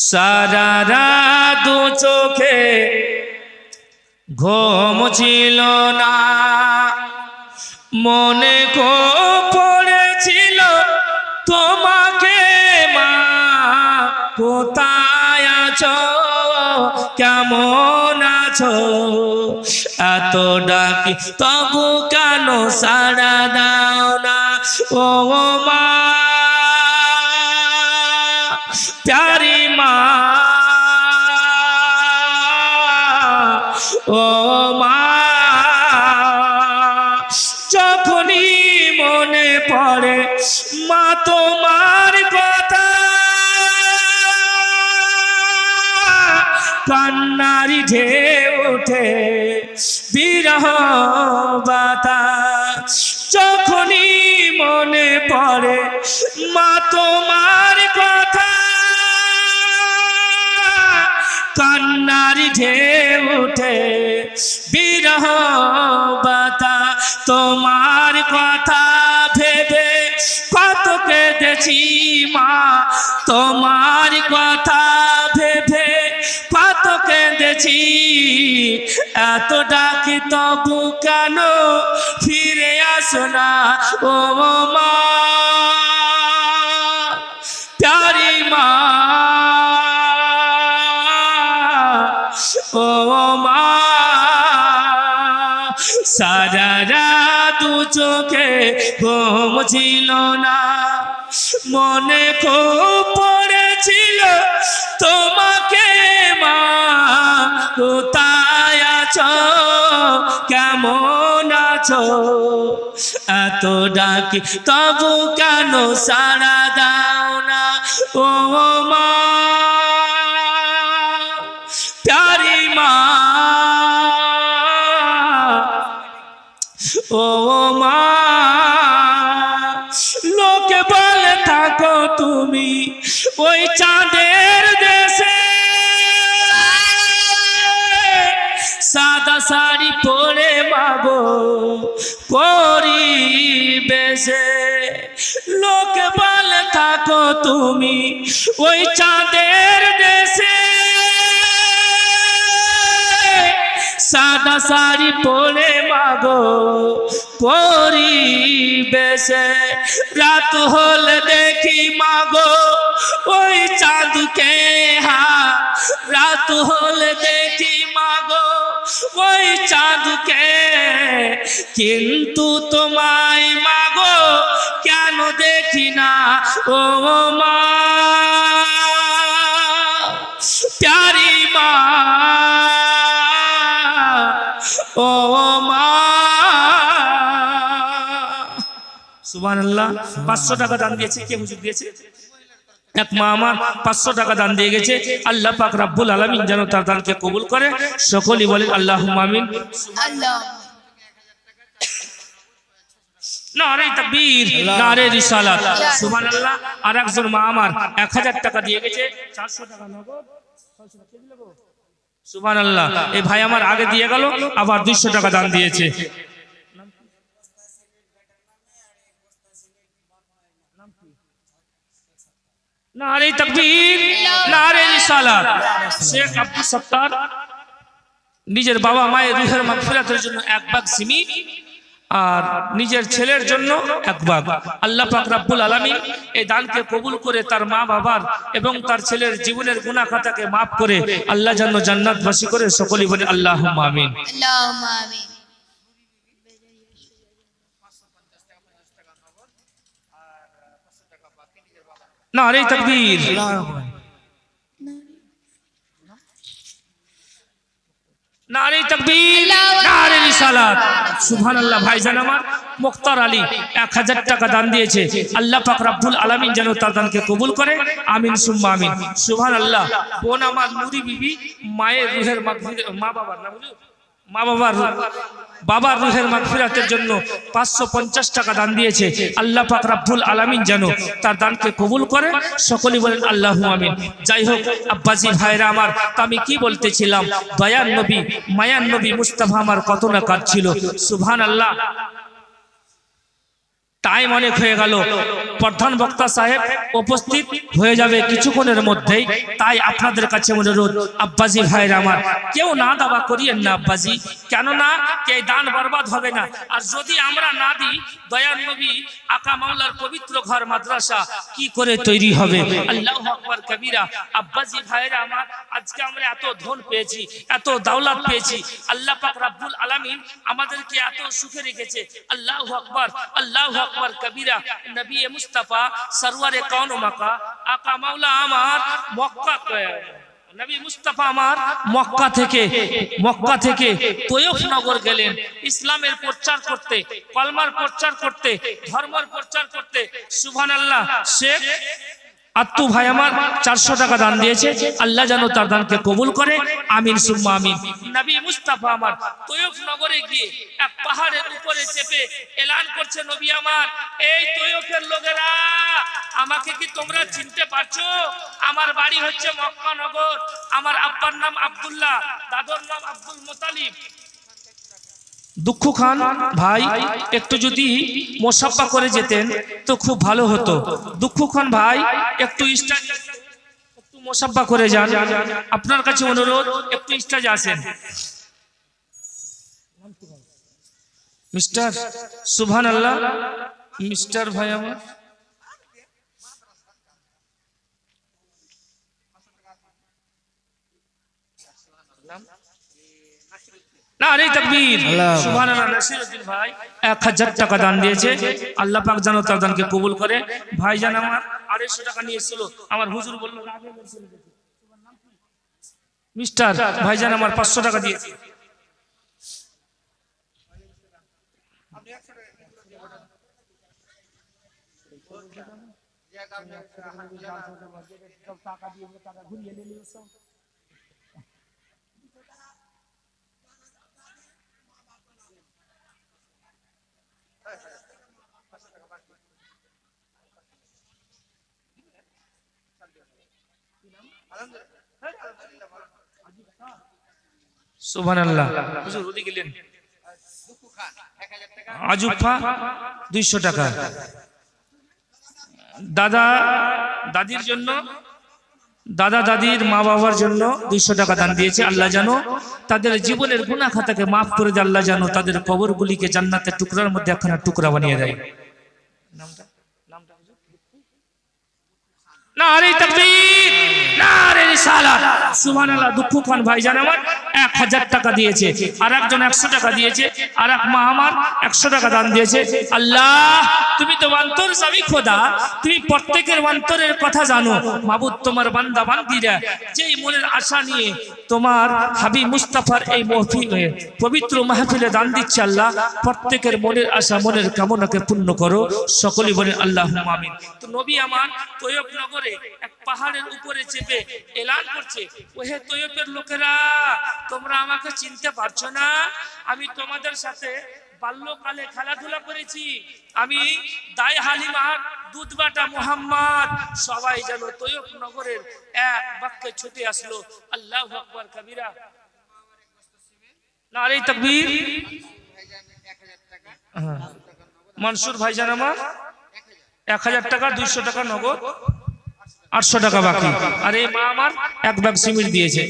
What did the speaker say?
সারা রাত দু চোখে ঘুম ছিল না, মনে পড়েছিল তোমাকে মা, কোথায় আছো, কেমন আছো, এত ডাকি তবু কেন সাড়া দাও না, ও মা প্যারি মা, ও মা। যখনই মনে পড়ে মা তোমার কথা, কান্নারি ঢেউ ওঠে বিরহ বাতাস। যখনই মনে পড়ে মা তোমার কথা, কান্নারি ঢেউ ওঠে বিরহ বাতাস। তোমার কথা ভেবে কত কেঁদেছি মা, তোমার কথা ভেবে কত কেঁদেছি, এত ডাকি তবু কেন ফিরে আসো না, ও মা প্যারি মা, ও মা। সারা রাত দু চোখে ঘুম ছিল না, মনে পড়েছিল তোমাকে মা, কোথায় আছো, কেমন আছো, এত ডাকি তবু কেন সাড়া দাও না, ও মা প্যারি মা, ও মা। লোকে বলে থাকো তুমি ওই চাঁদের দেশে, সাদা শাড়ি পরে মাগো পরিবেশে, লোকে বলে থাকো তুমি ওই চাঁদের দেশে, সাদা শাড়ি পরে মাগো পরিবেশে। রাত হলে দেখি মাগো ওই চাঁদকে, রাত হলে দেখি মাগো ওই চাঁদকে, কিন্তু তোমায় মাগো কেন দেখি না, ও মা প্যারি মা, ও মা। সুবহানাল্লাহ। 500 টাকা দান দিয়েছে, কে হুজুর দিয়েছে? এক মা আমার 500 টাকা দান দিয়ে গেছে। আল্লাহ পাক রব্বুল আলামিন যেন তার দানকে কবুল করে, সকলেই বলেন আল্লাহুম্মা আমিন। নারে তাকবীর, নারে রিসালাত, সুবহানাল্লাহ। আর একজন মা আমার 1000 টাকা দিয়ে গেছে, 400 টাকা নগদ, 600 টাকা দিলে গো, সুবহানাল্লাহ। এই ভাই আমার আগে দিয়ে গেল, আবার 200 টাকা দান দিয়েছে। নারে তাকবীর, নারে রিসালাত। শেখ আব্দুল সত্তার নিজের বাবা মায়ের রুহের মাগফিরাতের জন্য 1 ভাগ সিমেন্ট আর নিজের ছেলের জন্য 1 ভাগ। আল্লাহ পাক রব্বুল আলামিন এই দানকে কবুল করে তার মা বাবার এবং তার ছেলের জীবনের গুনাহ খাতাকে maaf করে আল্লাহ যেন জান্নাতবাসী করে, সকলেই বলে আল্লাহুম্মা আমিন। আল্লাহুম্মা আমিন। নারে তাকবীর, নারে তাকবীর, নারে রিসালাত, সুবহানাল্লাহ। ভাইজান আমার মুখতার আলী 1000 টাকা দান দিয়েছে। আল্লাহ পাক রব্বুল আলামিন যেন তার দানকে কবুল করে, আমিন সুম্মা আমিন, সুবহানাল্লাহ। বোন আমার নুরি বিবি মায়ের রুহের মাগফিরাত, মা বাবার না বলি, মা বাবার রুহের মাগফিরাতের জন্য 550 টাকা দান দিয়েছে। আল্লাহ পাক রব্বুল আলামিন যেন তার দানকে কবুল করে, সকলেই বলেন আল্লাহুম্মা আমিন। যাই হোক আব্বাজি ভাইরা আমার, আমি কি বলতেছিলাম, দয়ার নবী মায়ার নবী মুস্তাফা আমার কত না কাজ ছিল, সুবহানাল্লাহ। টাইম অনেক হয়ে গেল, প্রধান বক্তা সাহেব উপস্থিত হয়ে যাবে কিছুক্ষণের মধ্যেই। তাই আপনাদের কাছে অনুরোধ, আব্বাজি ভাইরা আমার, কেউ না দাবা করিয়েন না আব্বাজি, কেননা এই দান বরবাদ হবে না। আর যদি আমরা না দিই, দয়ার নবী আকা মাওলার পবিত্র ঘর মাদ্রাসা কি করে তৈরি হবে? আল্লাহু আকবার কবীরা। আব্বাজি ভাইরা আমার, আজকে আমরা এত ধন পেয়েছি, এত দৌলত পেয়েছি, আল্লাহ পাক রব্বুল আলামিন আমাদেরকে এত সুখে রেখেছে। আল্লাহু আকবার, আল্লাহু আকবার কবীরা। নবী মুস্তাফা সরওয়ারে কওন মাকা আকা মাওলা আমার মক্কা, নবী মুস্তাফা আমার মক্কা থেকে তয়ফ নগর গেলেন ইসলামের প্রচার করতে, কলমার প্রচার করতে, ধর্মের প্রচার করতে। সুবহানাল্লাহ। শেখ আত্তু ভাই আমার 400 টাকা দান দিয়েছে, আল্লাহ যেন তার দানকে কবুল করে, আমিন সুম্মা আমিন। নবী মুস্তাফা আমার তয়ফ নগরে গিয়ে এক পাহাড়ের উপরে চেপে এলান করছে, নবী আমার, এই তয়ফের লোকেরা, আমাকে কি তোমরা চিনতে পারছো? আমার বাড়ি হচ্ছে মক্কা নগর, আমার আব্বার নাম আব্দুল্লাহ, দাদুর নাম আব্দুল মুতালিব। দুঃখু খান ভাই একটু যদি মোসাফা করে যেতেন তো খুব ভালো হতো। দুঃখু খান ভাই একটু মোসাফা করে যান, আপনার কাছে অনুরোধ, একটু স্টেজে আসেন। মিস্টার সুবহানাল্লাহ, মিস্টার ভাই আমার, নারে তাকবীর, সুবহানাল্লাহ। নাসিরউদ্দিন ভাই 1000 টাকা দান দিয়েছে, আল্লাহ পাক যেন তার দানকে কবুল করে। ভাইজান আমার 250 টাকা নিয়েছিল, আমার হুজুর বলল মিস্টার ভাইজান আমার 500 টাকা দিয়েছে। সুবহানাল্লাহ। হুজুর ওদিকে গেলেন। আজুফা 200 টাকা, দাদা দাদির জন্য, দাদা দাদির মা বাবার জন্য 200 টাকা দান দিয়েছে। আল্লাহ যেন তাদের জীবনের গুনাহ খাতাকে মাফ করে দেয়, আল্লাহ যেন তাদের কবরগুলিকে জান্নাতের টুকরার মধ্যে একখানা টুকরা বানিয়ে দেয়। নারে তাকবীর, নারে রিসালাত, সুবহানাল্লাহ। দুঃখু খান ভাইজান আমার 1000 টাকা দিয়েছে, আর একজন 100 টাকা দিয়েছে, আর এক মা আমার 100 টাকা দান দিয়েছে। আল্লাহ তুমি তো অন্তর জানি খোদা, তুমি প্রত্যেকের অন্তরের কথা জানো। মাবুদ তোমার বান্দা বান্দীরা যেই মনের আশা নিয়ে তোমার হাবিব মুস্তাফার এই মাহফিলে, পবিত্র মাহফিলে দান দিচ্ছে, আল্লাহ প্রত্যেকের মনের আশা, মনের কামনাকে পূর্ণ করো। সকলেই বলেন আল্লাহুম্মা আমিন। তো নবী আমার তয়ফ নগরে এক পাহাড়ের উপরে চেপে এলান করছে, ওহে তয়ফের লোকেরা, তোমরা আমাকে চিনতে পারছো না? আমি তোমাদের সাথে বাল্যকালে খেলাধুলা করেছি, আমি দাই হালিমার দুধ বাটা মুহাম্মদ। সবাই যেন তয়ফ নগরের এক বাক্যে ছুটে আসলো। আল্লাহু আকবার কবীরা। নারে তাকবীর। মনসুর ভাইজান আমার 1000 টাকা, 200 টাকা নগদ, 800 টাকা বাকি। আর এই মা আমার 1 ব্যাগ সিমেন্ট দিয়েছে।